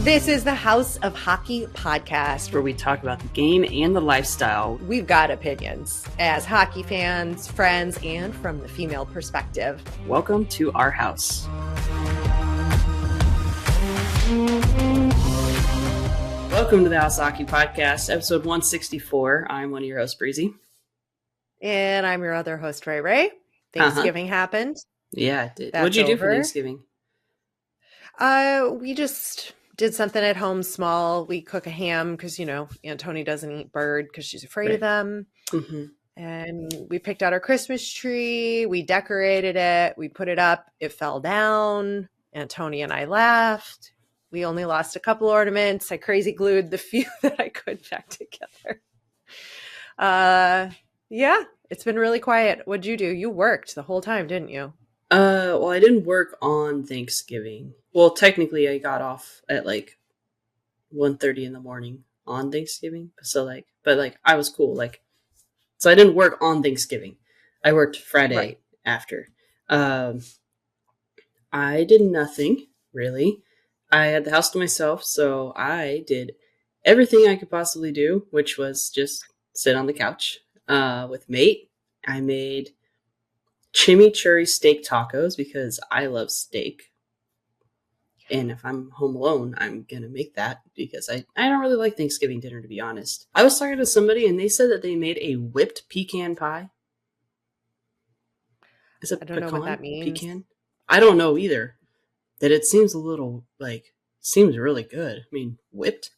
This is the House of Hockey podcast, where we talk about the game and the lifestyle. We've got opinions as hockey fans, friends, and from the female perspective. Welcome to our house. Welcome to the House of Hockey podcast, episode 164. I'm one of your hosts, Breezy. And I'm your other host, Rae. Thanksgiving happened. Yeah, it did. That's What'd you do over. for Thanksgiving? We just did something at home small. We cook a ham because, Aunt Tony doesn't eat bird because she's afraid of them. Mm-hmm. And we picked out our Christmas tree. We decorated it. We put it up. It fell down. Aunt Tony and I laughed. We only lost a couple ornaments. I crazy glued the few that I could back together. Yeah, it's been really quiet. What'd you do? You worked the whole time, didn't you? Well, I didn't work on Thanksgiving. Well, technically, I got off at 1:30 in the morning on Thanksgiving. So but I was cool. So I didn't work on Thanksgiving. I worked Friday after. I did nothing really. I had the house to myself, so I did everything I could possibly do, which was just sit on the couch with mate. I made chimichurri steak tacos because I love steak. And if I'm home alone, I'm going to make that because I don't really like Thanksgiving dinner, to be honest. I was talking to somebody and they said that they made a whipped pecan pie. Is it I don't know what that means. Pecan? I don't know either. That it seems a little seems really good. I mean, whipped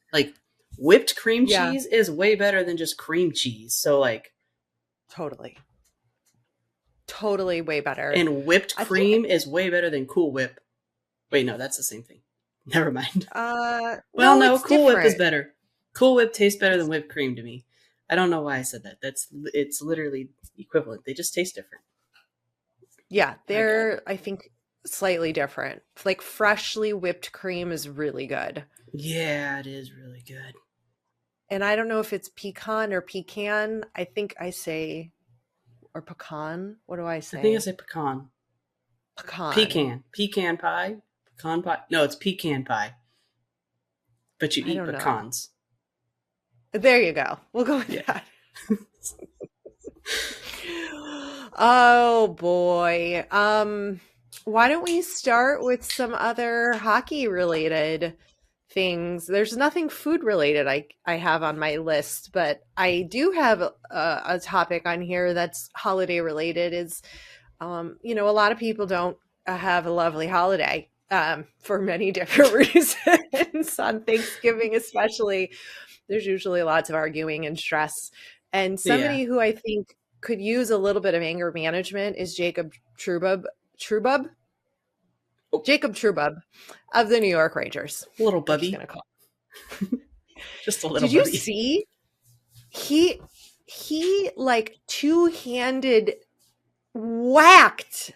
cream cheese is way better than just cream cheese. So totally way better. And whipped cream is way better than Cool Whip. Wait, no, that's the same thing. Never mind. No, Cool Whip is better. Cool Whip tastes better than whipped cream to me. I don't know why I said that. It's literally equivalent. They just taste different. Yeah, they're, I think, slightly different. Freshly whipped cream is really good. Yeah, it is really good. And I don't know if it's pecan or pecan. I think I say, or pecan. What do I say? I think I say pecan. Pecan. Pecan pie. Pecan pie. No, it's pecan pie. But you eat pecans. There you go. We'll go with that. Oh boy. Why don't we start with some other hockey related things? There's nothing food related I have on my list, but I do have a topic on here that's holiday related. Is a lot of people don't have a lovely holiday for many different reasons. On Thanksgiving especially, there's usually lots of arguing and stress. And somebody who I think could use a little bit of anger management is Jacob Trouba of the New York Rangers. Little bubby. Just a little Did you see? He two-handed whacked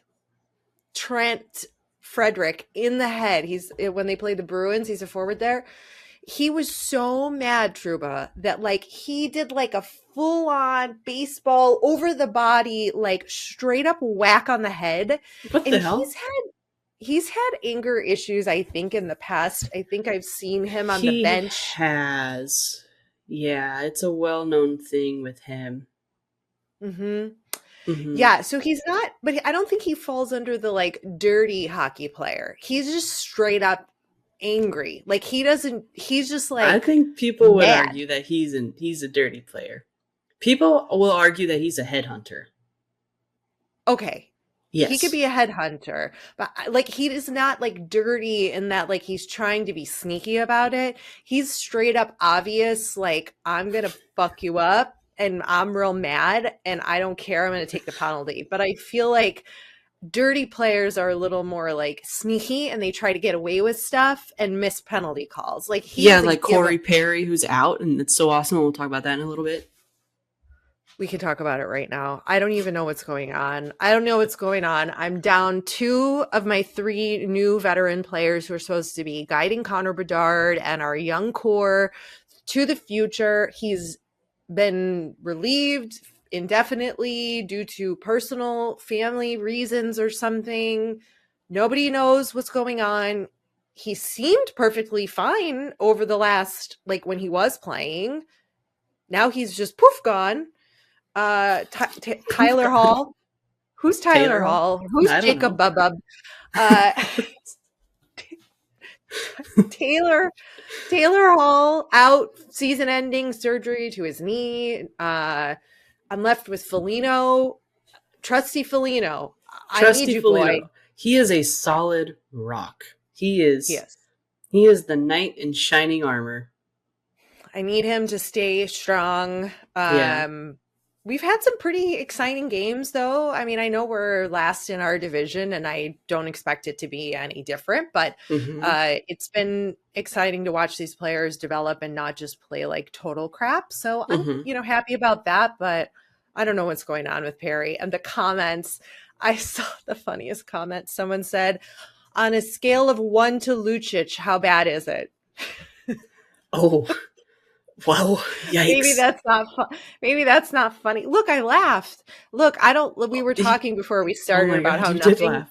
Trent Frederick in the head. When they played the Bruins, he's a forward there. He was so mad, Trouba, that he did a full-on baseball over the body, straight up whack on the head. What the hell? He's had anger issues, I think, in the past. I think I've seen him on the bench. He has. Yeah, it's a well-known thing with him. Mm-hmm. Mm-hmm. Yeah, so he's not, but I don't think he falls under the dirty hockey player. He's just straight up angry. He's just I think people would argue that he's a dirty player. People will argue that he's a headhunter. Okay. Yes. He could be a headhunter, but he is not dirty in that he's trying to be sneaky about it. He's straight up obvious, I'm going to fuck you up and I'm real mad and I don't care. I'm going to take the penalty. But I feel dirty players are a little more sneaky and they try to get away with stuff and miss penalty calls. Corey Perry, who's out, and it's so awesome. We'll talk about that in a little bit. We can talk about it right now. I don't even know what's going on. I'm down 2 of my 3 new veteran players who are supposed to be guiding Connor Bedard and our young core to the future. He's been relieved indefinitely due to personal family reasons or something. Nobody knows what's going on. he seemed perfectly fine over the last, like when he was playing. Now he's just poof gone. Poof Tyler gone. Hall. Who's Tyler Taylor Hall? Hall? Who's I don't Jacob know. Bubub? Uh, Taylor Hall out, season-ending surgery to his knee. I'm left with Foligno, trusty Foligno. I need Trusty you, boy. Foligno. He is a solid rock. He is Yes. the knight in shining armor. I need him to stay strong. Yeah. We've had some pretty exciting games, though. I mean, I know we're last in our division, and I don't expect it to be any different, but Mm-hmm. it's been exciting to watch these players develop and not just play like total crap. So I'm, Mm-hmm. happy about that, but I don't know what's going on with Perry. And the comments, I saw the funniest comment. Someone said, on a scale of 1 to Lucic, how bad is it? Oh, wow. Maybe Yikes. that's not maybe that's not funny. Look, I laughed. Look, I don't we were talking before we Oh started my about God, how you did laugh.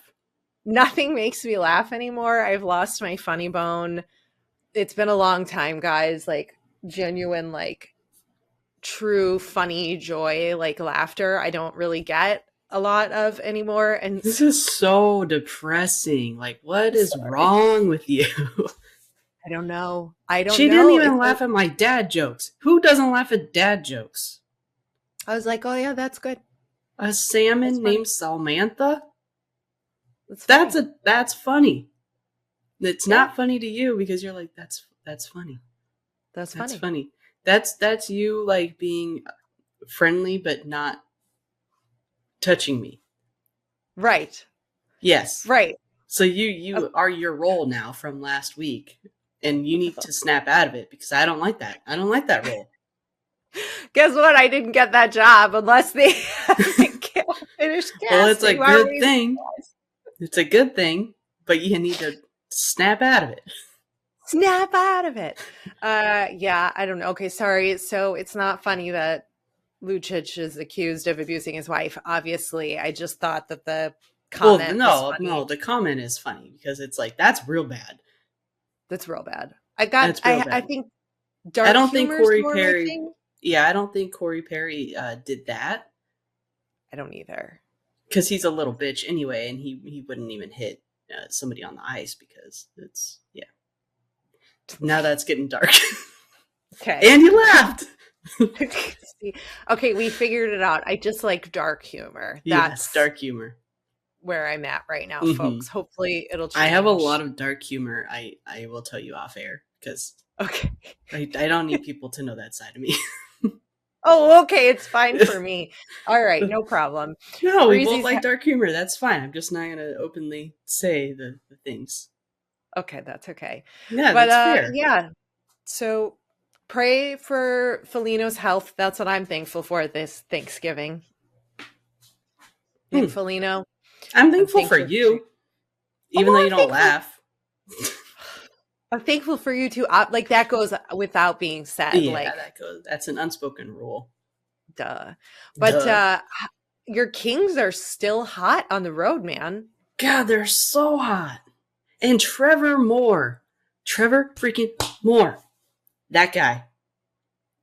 nothing makes me laugh anymore. I've lost my funny bone. It's been a long time, guys. Like genuine, like true funny joy, like laughter. I don't really get a lot of anymore. And This so, is so depressing. Like, what is sorry. wrong with you? I don't know. I don't She didn't know. even laugh at my dad jokes. Who doesn't laugh at dad jokes? I was like, oh yeah, that's good. A That's salmon funny. named Samantha? That's funny. That's funny. It's Yeah, not funny to you because you're like, that's funny. that's That's funny. funny. That's you like being friendly but not touching me. Right. Yes. Right. So you are your role now from last week, and you need to snap out of it because I don't like that. I don't like that role. Guess what? I didn't get that job unless they can't finish casting. Well, it's a Why are good we- thing. It's a good thing, but you need to snap out of it. Snap out of it. Yeah, I don't know. Okay, sorry. So it's not funny that Lucic is accused of abusing his wife. Obviously, I just thought that the Well, comment was no, funny. the comment is funny because it's like that's real bad. That's real bad. That's real I bad. think I dark don't think humor is Corey more my Perry. thing. Yeah, I don't think Corey Perry did that I don't either. because he's a little bitch anyway, and he wouldn't even hit somebody on the ice because it's Now that's getting dark. Okay. And you laughed. Okay, we figured it out. I just like dark humor. Yes, That's dark humor. where I'm at right now, Mhm. folks. Hopefully it'll change. I have a lot of dark humor. I will tell you off air because Okay. I don't need people to know that side of me. Oh, okay. It's fine for me. All right. No problem. No, we both Breezy's like dark humor. That's fine. I'm just not going to openly say the things. okay. That's okay. Yeah, But that's fair. yeah. So pray for Felino's health. That's what I'm thankful for this Thanksgiving. Nick Felino. I'm thankful for thankful you, even though you don't thankful. laugh. I'm thankful for you too. Like that goes without being said. Yeah, like that's an unspoken rule. duh. But your Kings are still hot on the road, man. God, they're so hot. And Trevor freaking Moore. That guy.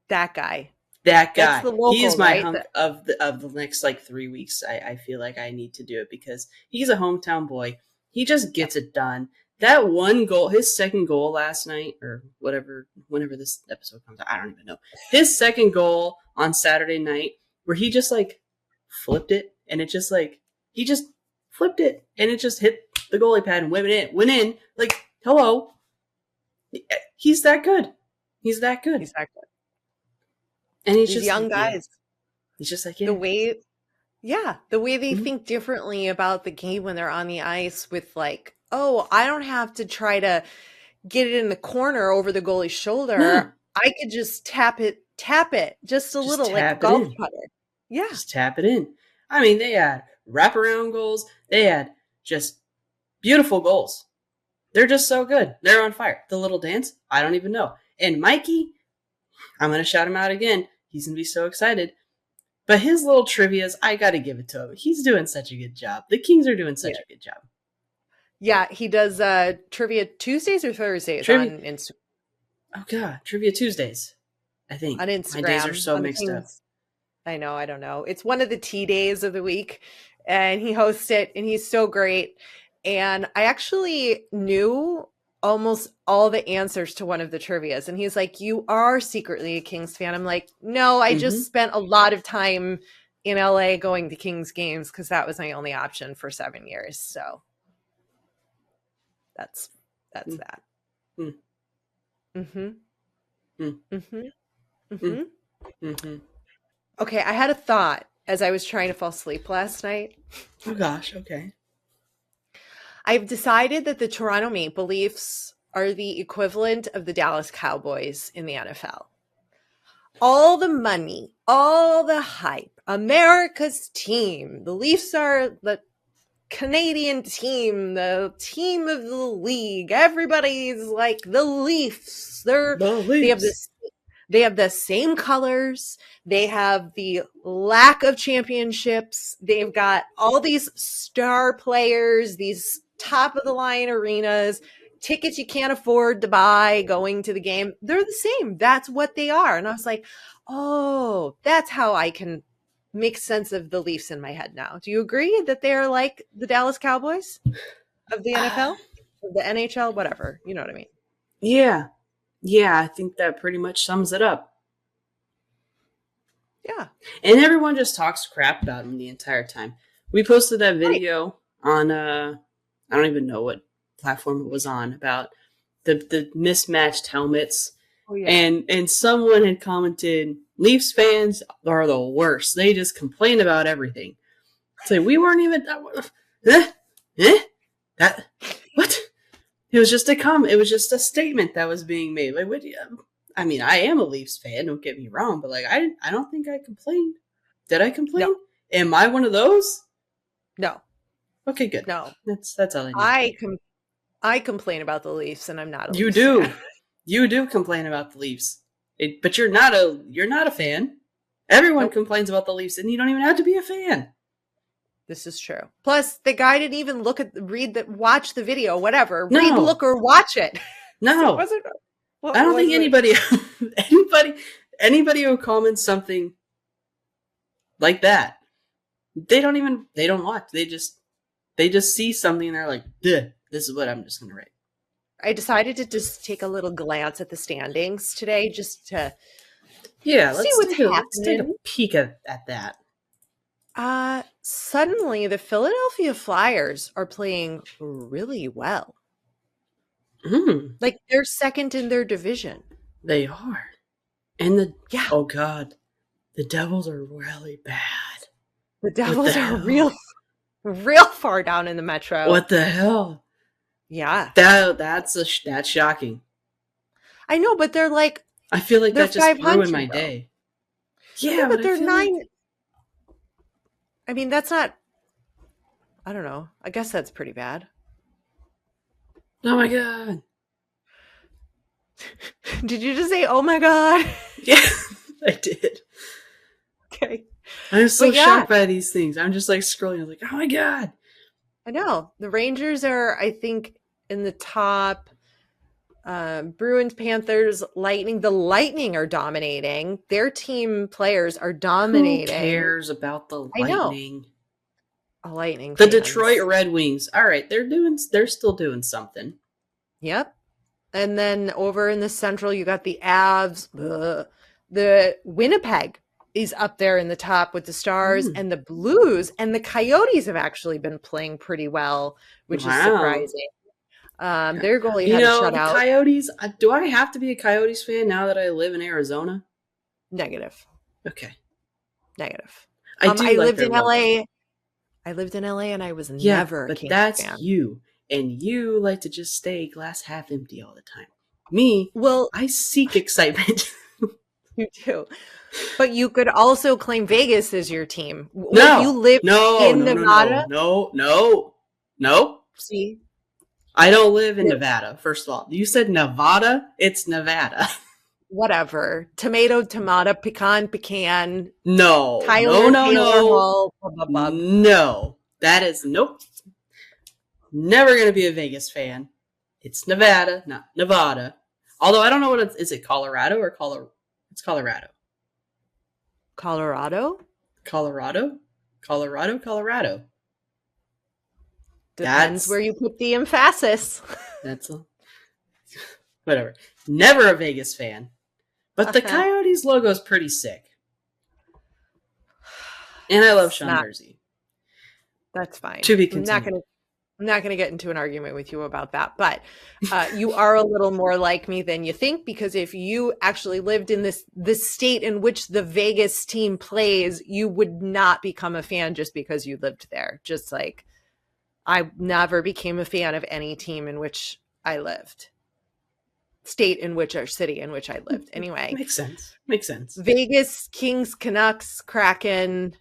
That's the local, He is my right? hunk of the next like 3 weeks. I feel like I need to do it because he's a hometown boy. He just gets it done. That one goal, his second goal last night, or whatever, whenever this episode comes out, I don't even know. His second goal on Saturday night, where he just like flipped it, and it just like he just flipped it, and it just hit the goalie pad and went in. Like, hello, he's that good. He's that good. And he's These just young like, guys. He's just like, The way they Mhm. think differently about the game when they're on the ice with like, oh, I don't have to try to get it in the corner over the goalie's shoulder. No. I could just tap it just a little like a tap it golf in. putter. Yeah. Just tap it in. I mean, they had wraparound goals. They had just beautiful goals. They're just so good. They're on fire. The little dance, I don't even know. And Mikey, I'm going to shout him out again. He's going to be so excited. But his little trivias, I got to give it to him. He's doing such a good job. The Kings are doing such a good job. Yeah, he does trivia Tuesdays or Thursdays Trivia. on Oh god, Trivia Tuesdays. I think my days are Instagram so on the mixed up. Kings. I know, I don't know. It's one of the tea days of the week, and he hosts it, and he's so great. And I actually knew almost all the answers to one of the trivias, and he's like, "You are secretly a Kings fan." I'm like, "No, I just spent a lot of time in LA going to Kings games because that was my only option for 7 years." So that's Mm. that. Mm. Mm-hmm. Mm. Mm-hmm. Mm. Mm-hmm. Mm-hmm. Okay, I had a thought as I was trying to fall asleep last night. Oh gosh, okay. I've decided that the Toronto Maple Leafs are the equivalent of the Dallas Cowboys in the NFL. All the money, all the hype, America's team. The Leafs are the Canadian team, the team of the league. Everybody's like the Leafs. They have Leafs. this they have the same colors. They have the lack of championships. They've got all these star players, these top of the line arenas, tickets you can't afford to buy going to the game. They're the same. That's what they are. And I was like, oh, that's how I can make sense of the Leafs in my head now. Do you agree that they're like the Dallas Cowboys of the NFL, of the NHL, whatever? You know what I mean? Yeah. Yeah, I think that pretty much sums it up. Yeah. And everyone just talks crap about him the entire time. We posted that video on I don't even know what platform it was on, about the mismatched helmets. Oh, yeah. And someone had commented, Leafs fans are the worst. They just complain about everything. So we weren't even that what? It was just a comment. It was just a statement that was being made. Like, what? I mean, I am a Leafs fan. Don't get me wrong, but like, I don't think I complained. Did I complain? No. Am I one of those? No. Okay, good. No. That's all I need. I complain about the Leafs, and I'm not a You Leafs do. fan. You do complain about the Leafs, but you're not a fan. Everyone complains about the Leafs, and you don't even have to be a fan. This is true. Plus, the guy didn't even watch the video, whatever. No. Read, look, or watch it. No. I don't think anybody who comments something like that, they don't watch. They just see something and they're like, this is what I'm just going to write. I decided to just take a little glance at the standings today just to let's take a peek at that. Suddenly the Philadelphia Flyers are playing really well. Like they're second in their division. They are. And oh god, the Devils are really bad. The Devils are real far down in the Metro. What the hell? Yeah. That's shocking. I know, but they're like, I feel like that just ruined my day. Yeah, but they're 9. I mean, that's not, I don't know. I guess that's pretty bad. Oh my god. Did you just say, oh my god? Yeah, I did. Okay. I'm so shocked by these things. I'm just like scrolling. I'm like, oh my god. I know. The Rangers are, I think, in the top. Bruins, Panthers, Lightning. The Lightning are dominating. Their team players are dominating. Who cares about the Lightning? I know. Lightning. The Detroit Red Wings. All right, they're still doing something. Yep. And then over in the Central, you got the Avs. The Winnipeg is up there in the top with the Stars and the Blues, and the Coyotes have actually been playing pretty well, which is surprising. Their goalie had a shutout. Coyotes. Do I have to be a Coyotes fan now that I live in Arizona? Negative. Okay. Negative. I lived in LA. I lived in LA, and I was never a Kings that's fan. you, and you like to just stay glass half empty all the time. Me, I seek excitement. You do. But you could also claim Vegas as your team. No, you live in Nevada. No. See, I don't live in Nevada. First of all, you said Nevada. It's Nevada. Whatever. Tomato, pecan. No. Tyler, no. Hall, blah, blah, blah. No. That is nope. Never going to be a Vegas fan. It's Nevada, not Nevada. Although I don't know what is it Colorado or Colorado? It's Colorado. Colorado? Colorado? Colorado. Depends where you put the emphasis. That's whatever. Never a Vegas fan. But the Coyotes logo is pretty sick. And I love Sean Jersey. That's fine. To be continued. I'm not going to get into an argument with you about that, but you are a little more like me than you think, because if you actually lived in this state in which the Vegas team plays, you would not become a fan just because you lived there. Just like I never became a fan of any team in which I lived. State in which or city in which I lived. Anyway. Makes sense. Vegas, Kings, Canucks, Kraken,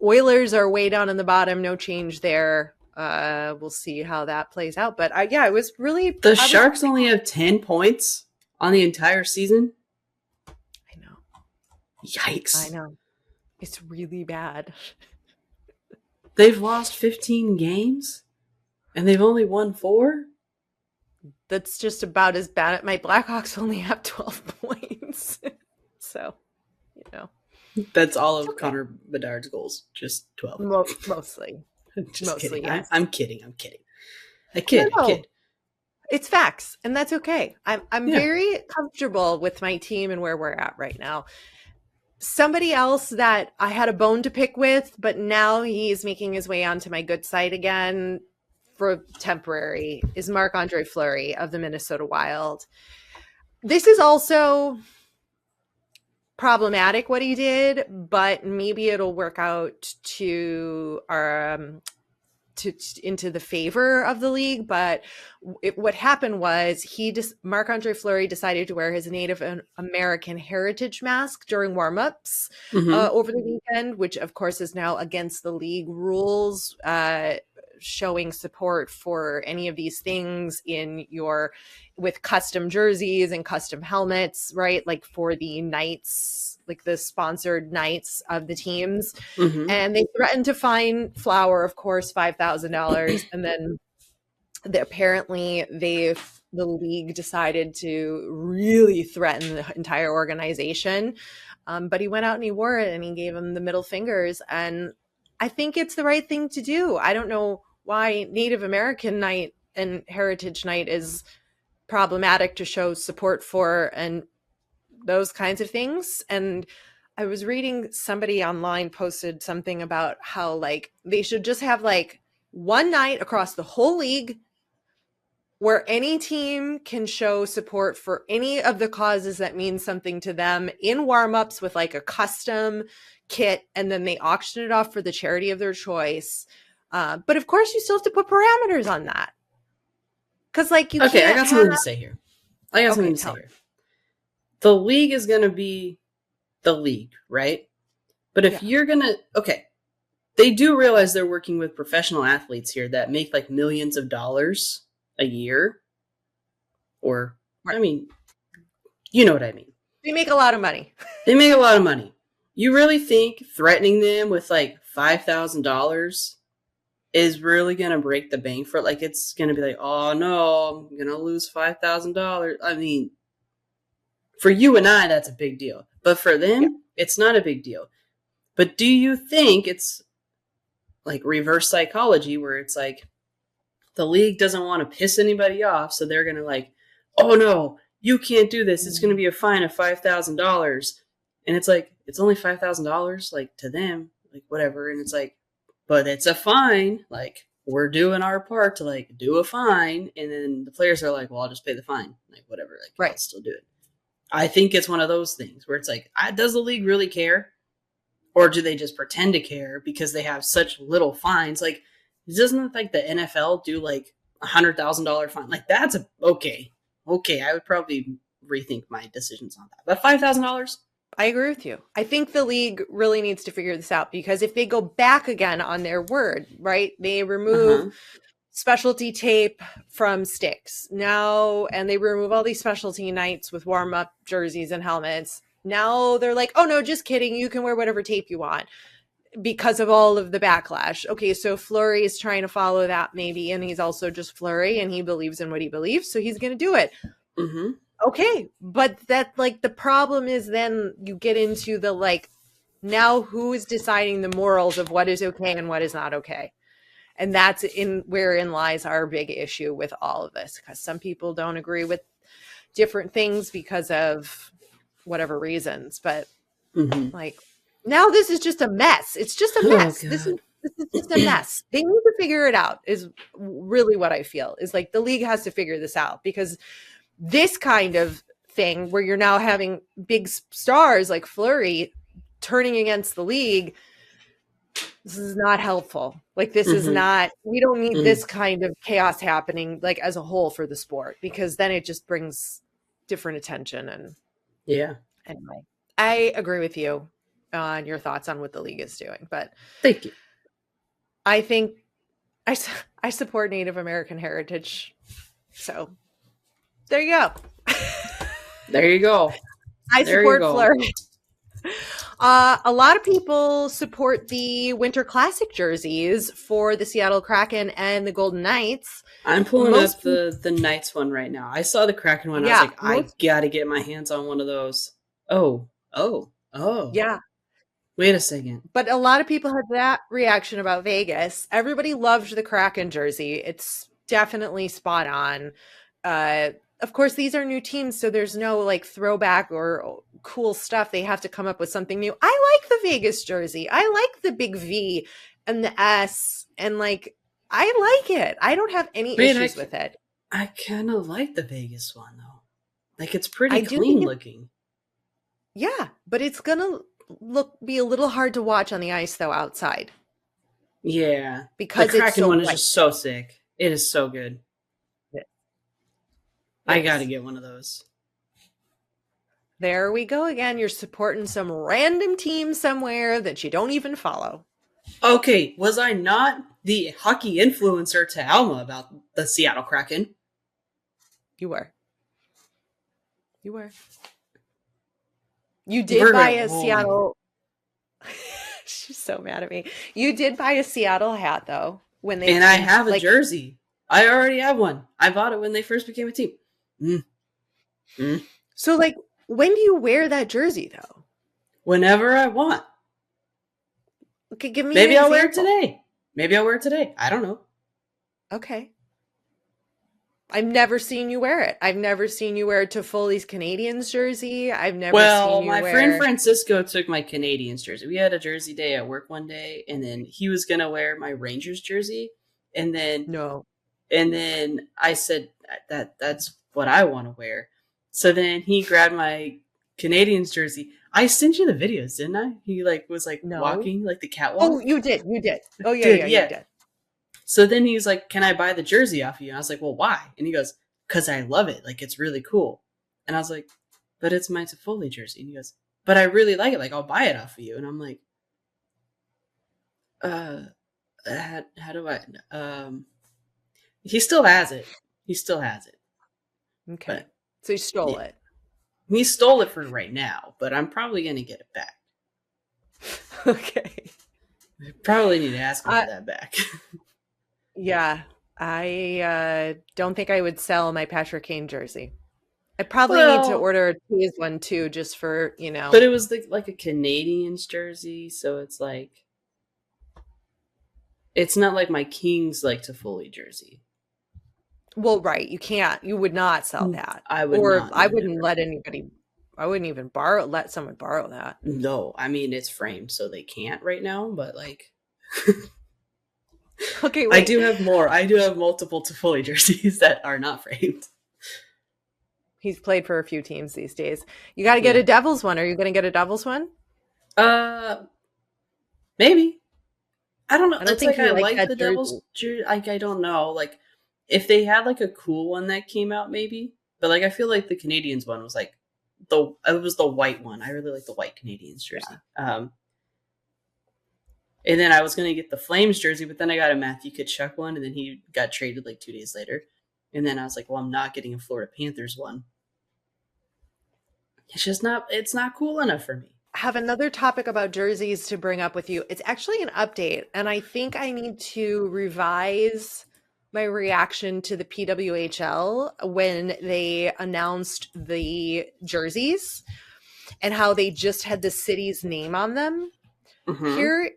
Oilers are way down in the bottom. No change there. We'll see how that plays out. But it was really... The Sharks only have 10 points on the entire season? I know. Yikes. I know. It's really bad. They've lost 15 games? And they've only won 4? That's just about as bad. My Blackhawks only have 12 points. So, That's all of Connor Bedard's goals. Just 12. Mostly. Just kidding. Yes. I'm kidding. I kid. It's facts, and that's okay. I'm very comfortable with my team and where we're at right now. Somebody else that I had a bone to pick with, but now he's making his way onto my good side again for temporary, is Marc-Andre Fleury of the Minnesota Wild. This is also problematic what he did, but maybe it'll work out to our into the favor of the league. But what happened was Marc-Andre Fleury decided to wear his Native American heritage mask during warmups over the weekend, which of course is now against the league rules, showing support for any of these things with custom jerseys and custom helmets, right? Like for the Knights, like the sponsored Knights of the teams. And they threatened to fine Flower, of course, $5,000. And then apparently the league decided to really threaten the entire organization. But he went out and he wore it and he gave him the middle fingers. And I think it's the right thing to do. I don't know why Native American Night and Heritage Night is problematic to show support for and those kinds of things. And I was reading somebody online posted something about how like they should just have like one night across the whole league where any team can show support for any of the causes that mean something to them in warmups with like a custom kit, and then they auction it off for the charity of their choice. But of course you still have to put parameters on that. Because like you can't I got something to say here. The league is going to be the league, right? But if you're going to... Okay, they do realize they're working with professional athletes here that make like millions of dollars a year. Or, I mean, you know what I mean. They make a lot of money. You really think threatening them with like $5,000 is really going to break the bank for it? Like, it's going to be like, oh no, I'm going to lose $5,000. I mean, for you and I, that's a big deal. But for them, it's not a big deal. But do you think it's like reverse psychology where it's like the league doesn't want to piss anybody off, so they're going to like, oh no, you can't do this. It's going to be a fine of $5,000. And it's like, it's only $5,000, like to them, like whatever. And it's like, but it's a fine. Like, we're doing our part to like do a fine. And then the players are like, well, I'll just pay the fine. Like, whatever. Like, I'll still do it. I think it's one of those things where it's like, does the league really care? Or do they just pretend to care because they have such little fines? Like, doesn't like the NFL do like $100,000 fine? Like, that's okay. I would probably rethink my decisions on that. But $5,000? I agree with you. I think the league really needs to figure this out, because if they go back again on their word, right? They remove specialty tape from sticks now, and they remove all these specialty nights with warm-up jerseys and helmets. Now they're like, oh no, just kidding. You can wear whatever tape you want. because of all of the backlash. Okay, so Fleury is trying to follow that maybe, and he's also just Fleury and he believes in what he believes, so he's going to do it. Mm-hmm. Okay, but that like the problem is then you get into the like now who is deciding the morals of what is okay and what is not okay. And that's in wherein lies our big issue with all of this, because some people don't agree with different things because of whatever reasons, but Mm-hmm. like now this is just a mess. It's just a Oh mess. This God. is just a mess. They need to figure it out is really what I feel. Is like the league has to figure this out, because this kind of thing where you're now having big stars like Fleury turning against the league, this is not helpful. Like this is Mm-hmm. not, we don't need Mm-hmm. this kind of chaos happening like as a whole for the sport, because then it just brings different attention. And Yeah. anyway, I agree with you on your thoughts on what the league is doing, but Thank you. I think I, I support Native American heritage. So there you go. There you go. I There you support go. Fleur. A lot of people support the Winter Classic jerseys for the Seattle Kraken and the Golden Knights. I'm pulling up Most, the Knights one right now. I saw the Kraken one. I was yeah, like, I most, gotta get my hands on one of those. Oh, oh, oh. yeah. Wait a second. But a lot of people had that reaction about Vegas. Everybody loved the Kraken jersey. It's definitely spot on. Uh, of course, these are new teams, so there's no like throwback or cool stuff. They have to come up with something new. I like the Vegas jersey. I like the big V and the S, and like I like it. I don't have any Wait, issues with it. I kind of like the Vegas one though. Like it's pretty I do think clean it's, looking. yeah, but it's gonna be a little hard to watch on the ice though outside Yeah, the because it's Kraken so one is white. just so sick. It is so good. I It gotta is. get one of those. There we go again. You're supporting some random team somewhere that you don't even follow. Okay, was I not the hockey influencer to Alma about the Seattle Kraken? You were. You were. You did We're buy gonna a roll here. Seattle. She's so mad at me. You did buy a Seattle hat though when they And I came. have a Like, jersey. I already have one. I bought it when they first became a team. Mm, mm. so like, when do you wear that jersey though? Whenever I want. Okay, give me an Maybe I'll wear it example. today. Maybe I'll wear it today. I don't know. Okay. I've never seen you wear it. I've never seen you wear Toffoli's Canadians jersey. I've never seen Well, you my friend wear. Francisco took my Canadians jersey. We had a jersey day at work one day, and then he was gonna wear my Rangers jersey, and then No. I said that's what I want to wear. So then he grabbed my Canadians jersey. I sent you the videos, didn't I? He like was like No. walking like the Oh, catwalk. you did. You did. Oh yeah, Dude, yeah, you yeah. did. So then he's like, "Can I buy the jersey off you?" And I was like, "Well, why?" And he goes, "Cause I love it. Like it's really cool." And I was like, "But it's my Toffoli jersey." And he goes, "But I really like it. Like I'll buy it off of you." And I'm like, "Uh, how do I?" He still has it. He still has it. Okay. But So you stole yeah, it. he stole it for right now. But I'm probably gonna get it back. Okay. I probably need to ask him Uh, for that back. yeah. I don't think I would sell my Patrick Kane jersey. I probably need to Well, order a tease one too, just for, but it was like a Canadians jersey, so it's like it's not like my Kings like Toffoli jersey. well, right. You can't, you would not sell that. I would Or not. I No, wouldn't never. let anybody, I wouldn't even let someone borrow that. No, I mean it's framed, so they can't right now. But like, Okay, I wait. do have more. I do have multiple Toffoli jerseys that are not framed. He's played for a few teams these days. You got to get Yeah. a Devils one. Are you going to get a Devils one? Uh, maybe. I don't know. I don't It's think like you I like like that the jersey. Devils. Like I don't know. Like if they had like a cool one that came out, maybe. But like I feel like the Canadians one was like it was the white one. I really like the white Canadians jersey. Yeah. And then I was gonna get the Flames jersey, but then I got a Matthew Tkachuk one, and then he got traded like 2 days later. And then I was like, well, I'm not getting a Florida Panthers one. It's just not. It's not cool enough for me. have another topic about jerseys to bring up with you. It's actually an update, and I think I need to revise my reaction to the PWHL when they announced the jerseys and how they just had the city's name on them. Mm-hmm. Here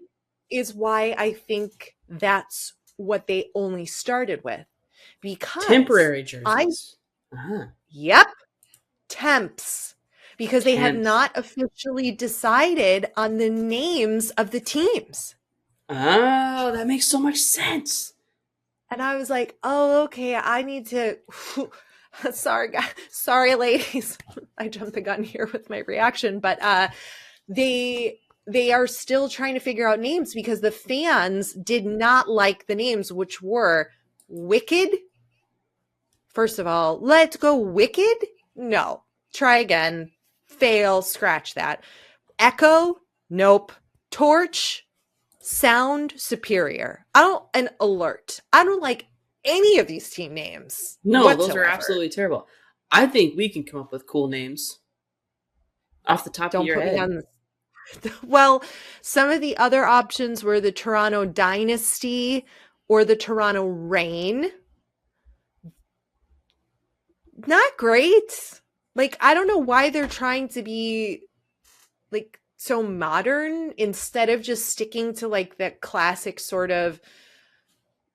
is why I think that's what they only started with. Because Temporary I, jerseys. Uh-huh. yep, temps. Because they have Temps. not officially decided on the names of the teams. Oh, that makes so much sense. And I was like, oh, okay, I need to. Sorry, guys. Sorry, ladies. I jumped the gun here with my reaction, but they are still trying to figure out names because the fans did not like the names, which were Wicked. First of all, let's go Wicked. No, try again. Fail. Scratch that. Echo. Nope. Torch. Sound Superior. And Alert. I don't like any of these team names. No, whatsoever. those are absolutely terrible. I think we can come up with cool names off the top Don't of your put head. me on. Well, some of the other options were the Toronto Dynasty or the Toronto Reign. Not great. Like, I don't know why they're trying to be like so modern instead of just sticking to like that classic sort of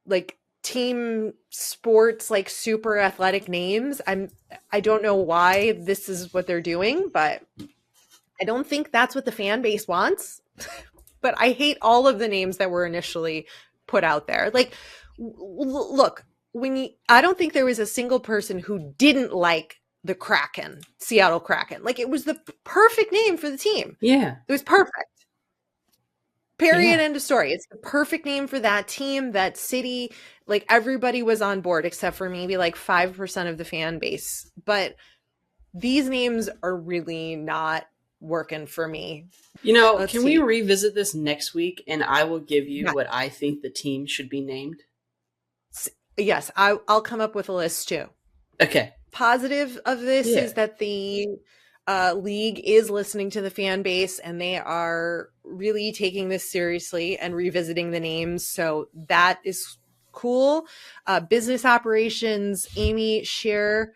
like team sports, like super athletic names. I don't know why this is what they're doing, but I don't think that's what the fan base wants. But I hate all of the names that were initially put out there. Like, look, I don't think there was a single person who didn't like the Kraken, Seattle Kraken. Like, it was the perfect name for the team. Yeah. It was perfect. Period. Yeah. End of story. It's the perfect name for that team, that city. Like, everybody was on board except for maybe like 5% of the fan base. But these names are really not working for me. You know, Let's can see. we revisit this next week and I will give you Yeah. what I think the team should be named? Yes, I'll come up with a list too. Okay. Positive of this Yeah. is that the league is listening to the fan base and they are really taking this seriously and revisiting the names. So that is cool. Business operations, Amy, Shear,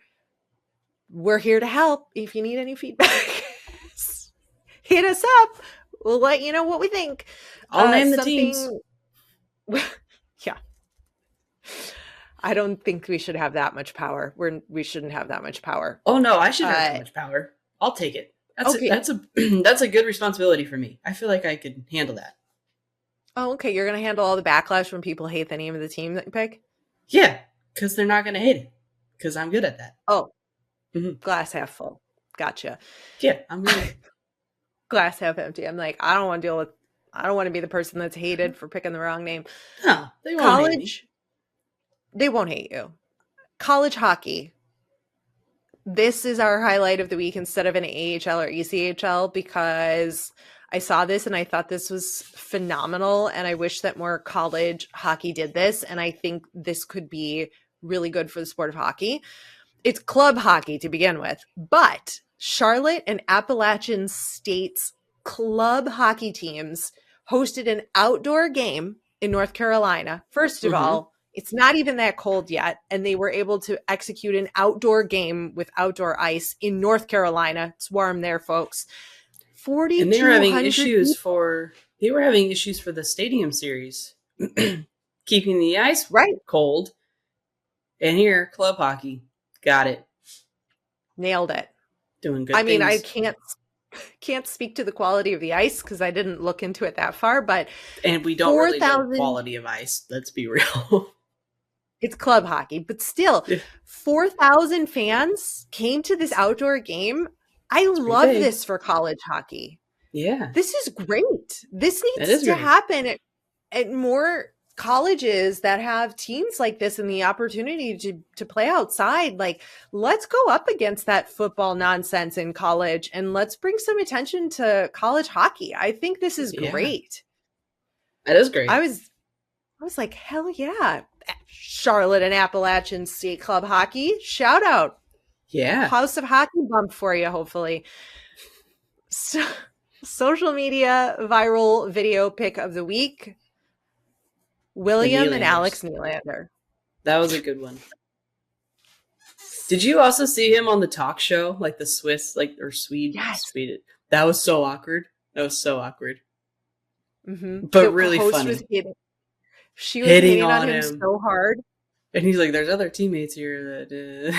we're here to help. If you need any feedback, hit us up. We'll let you know what we think. I'll name the teams. Yeah. I don't think we should have that much power. We shouldn't have that much power. Oh no, I should have that much power. I'll take it. Okay. That's a good responsibility for me. I feel like I could handle that. Oh, okay. You're gonna handle all the backlash when people hate the name of the team that you pick? Yeah, because they're not gonna hate it. Because I'm good at that. Oh, Glass half full. Gotcha. Yeah, I'm good. Glass half empty. I'm like, I don't want to be the person that's hated for picking the wrong name. No, they won't hate me. They won't hate you. College hockey. This is our highlight of the week instead of an AHL or ECHL because I saw this and I thought this was phenomenal and I wish that more college hockey did this and I think this could be really good for the sport of hockey. It's club hockey to begin with, but Charlotte and Appalachian State's club hockey teams hosted an outdoor game in North Carolina. First of all, it's not even that cold yet, and they were able to execute an outdoor game with outdoor ice in North Carolina. It's warm there, folks. 4,200 and they were having issues for the stadium series, keeping the ice cold. And here, club hockey, got it, nailed it, doing good. I mean, I can't speak to the quality of the ice because I didn't look into it that far, but and we don't really know quality of ice. Let's be real. It's club hockey, but still, 4,000 fans came to this outdoor game. I love this for college hockey. Yeah. This is great. This needs to happen at more colleges that have teams like this and the opportunity to play outside. Like, let's go up against that football nonsense in college and let's bring some attention to college hockey. I think this is great. That is great. I was like, hell yeah. Charlotte and Appalachian State Club hockey. Shout out. Yeah. House of Hockey bump for you, hopefully. So, Social media viral video pick of the week. The William and Nylanders. Alex Nylander. That was a good one. Did you also see him on the talk show, like the Swiss, like or Yes. Swede? That was so awkward. That was so awkward, Mm-hmm. but The really host funny. She was hitting on him him so hard. And he's like, "There's other teammates here that."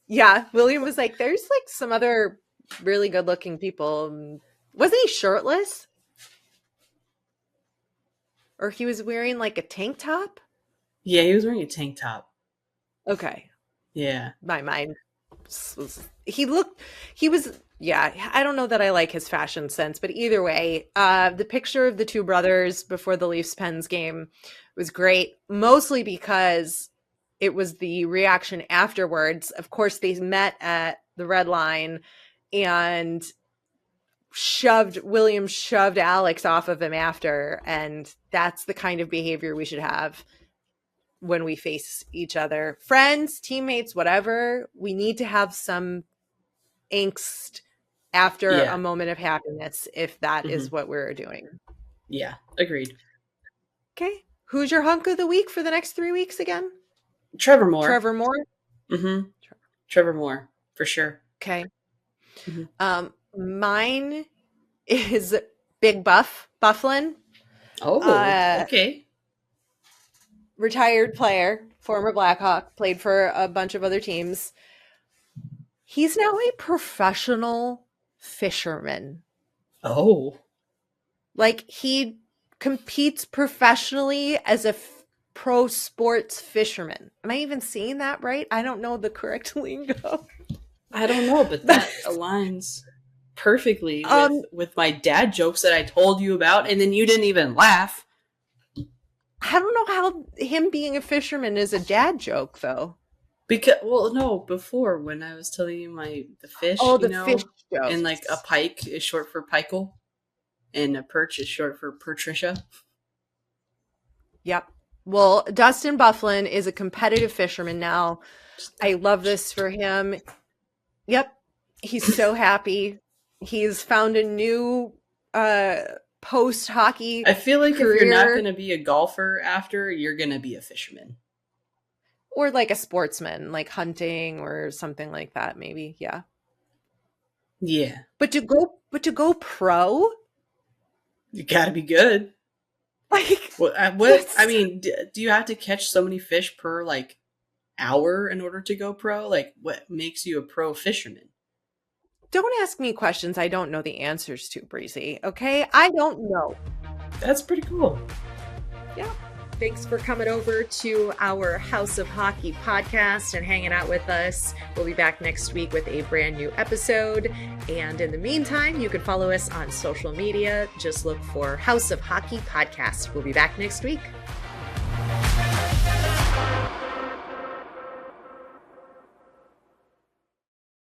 Yeah, William was like, "There's like some other really good-looking people." Wasn't he shirtless? Or he was wearing like a tank top? Yeah, he was wearing a tank top. Okay. Yeah. My mind he was yeah, I don't know that I like his fashion sense, but either way, the picture of the two brothers before the Leafs Pens game was great, mostly because it was the reaction afterwards. Of course, they met at the Red Line and William shoved Alex off of him after, and that's the kind of behavior we should have when we face each other. Friends, teammates, whatever, we need to have some angst after a moment of happiness if that is what we're doing. Yeah, agreed. Okay. Who's your hunk of the week for the next 3 weeks again? Trevor Moore. Mm-hmm. Trevor Moore, for sure. Okay. Mm-hmm. Mine is Big Bufflin. Oh, okay. Retired player, former Blackhawk, played for a bunch of other teams. He's now a professional fisherman. Oh. Like, he competes professionally as a pro sports fisherman. Am I even saying that right? I don't know the correct lingo. I don't know, but that aligns perfectly with my dad jokes that I told you about, and then you didn't even laugh. I don't know how him being a fisherman is a dad joke, though. Because, well, no, before when I was telling you the fish, fish joke. And like a pike is short for pikel, and a perch is short for Patricia. Yep. Well, Dustin Bufflin is a competitive fisherman now. I love this for him. Yep. He's so happy. He's found a new post-hockey I feel like career. If you're not going to be a golfer after, you're going to be a fisherman. Or like a sportsman, like hunting or something like that, maybe. Yeah. Yeah. But to go pro? You got to be good. Like, what? I mean, do you have to catch so many fish per like hour in order to go pro? Like, what makes you a pro fisherman? Don't ask me questions I don't know the answers to, Breezy. Okay? I don't know. That's pretty cool. Yeah. Thanks for coming over to our House of Hockey podcast and hanging out with us. We'll be back next week with a brand new episode. And in the meantime, you can follow us on social media. Just look for House of Hockey podcast. We'll be back next week.